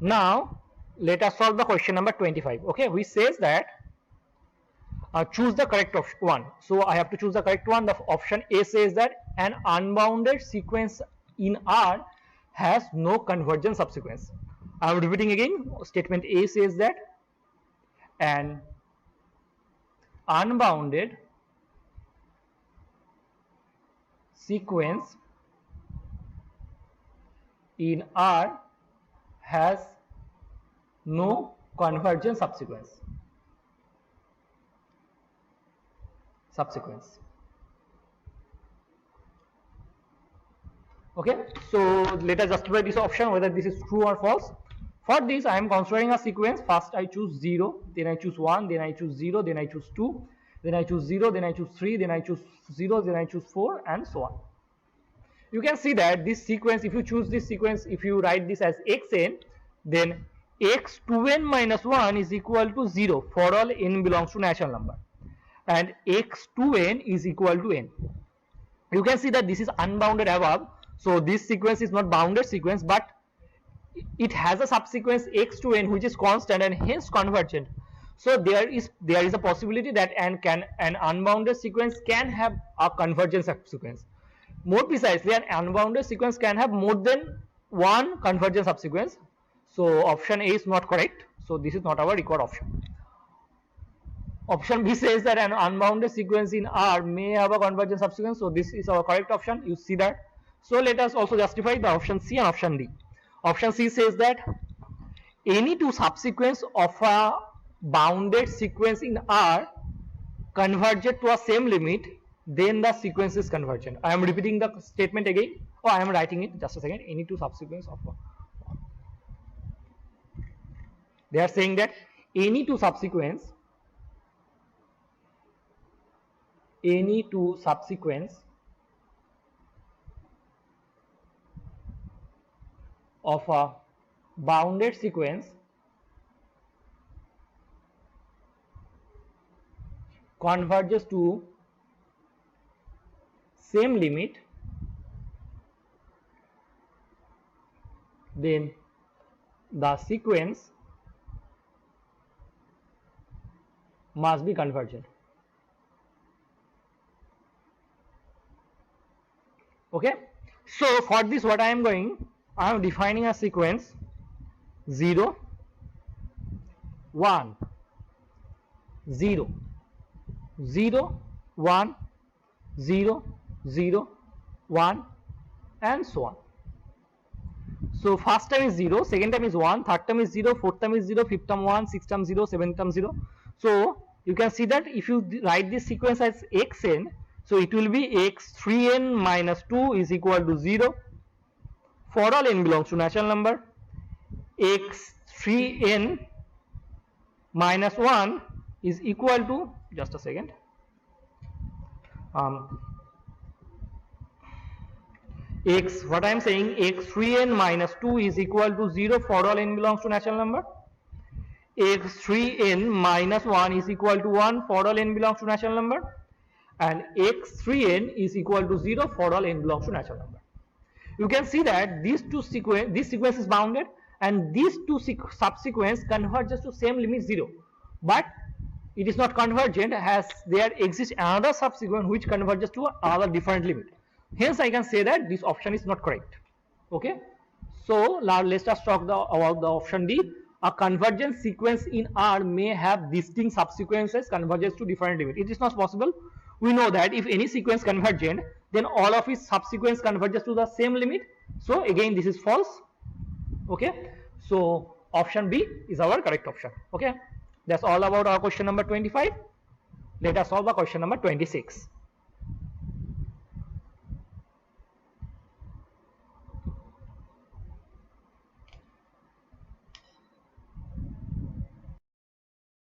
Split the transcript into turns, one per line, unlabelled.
Now let us solve the question number 25. Okay, which says that choose the correct one. So I have to choose the correct one. The option A says that an unbounded sequence in R has no convergent subsequence. I am repeating again. Statement A says that an unbounded sequence in R has no convergent subsequence. Okay, so let us justify this option whether this is true or false. For this, I am considering a sequence. First I choose 0, then I choose 1, then I choose 0, then I choose 2, then I choose 0, then I choose 3, then I choose 0, then I choose 4, and so on. You can see that this sequence, if you choose this sequence, if you write this as xn, then x2n minus 1 is equal to 0 for all n belongs to natural number, and x2n is equal to n. You can see that this is unbounded above, so this sequence is not bounded sequence, but it has a subsequence x to n which is constant and hence convergent. So there is a possibility that an unbounded sequence can have a convergent subsequence. More precisely, an unbounded sequence can have more than one convergent subsequence. So option A is not correct. So this is not our required option. Option B says that an unbounded sequence in R may have a convergent subsequence. So this is our correct option. You see that. So let us also justify the option C and option D. Option C says that any two subsequence of a bounded sequence in R converge to a same limit, then the sequence is convergent. I am repeating the statement again. Oh, I am writing it. Just a second. Any two subsequence of a, they are saying that any two subsequence of a bounded sequence converges to same limit, then the sequence must be convergent. Okay, so for this what I am defining a sequence 0 1 0 0 1 0 0 1 and so on. So first term is 0, second term is 1, third term is 0, fourth term is 0, fifth term 1, sixth term 0, seventh term 0. So you can see that if you write this sequence as xn, so it will be x3n minus 2 is equal to 0 for all n belongs to natural number, x3n minus 1 is equal to, just a second, what I am saying, x3n minus 2 is equal to 0 for all n belongs to natural number, x3n minus 1 is equal to 1 for all n belongs to natural number, and x3n is equal to 0 for all n belongs to natural number. You can see that this sequence is bounded and these two subsequence converges to same limit 0, but it is not convergent as there exists another subsequence which converges to another different limit. Hence I can say that this option is not correct. Okay, so now let's just talk about the option D. A convergent sequence in R may have distinct subsequences converges to different limit. It is not possible. We know that if any sequence convergent, then all of its subsequence converges to the same limit. So again this is false. Okay, so option B is our correct option. Okay, that's all about our question number 25. Let us solve the question number 26.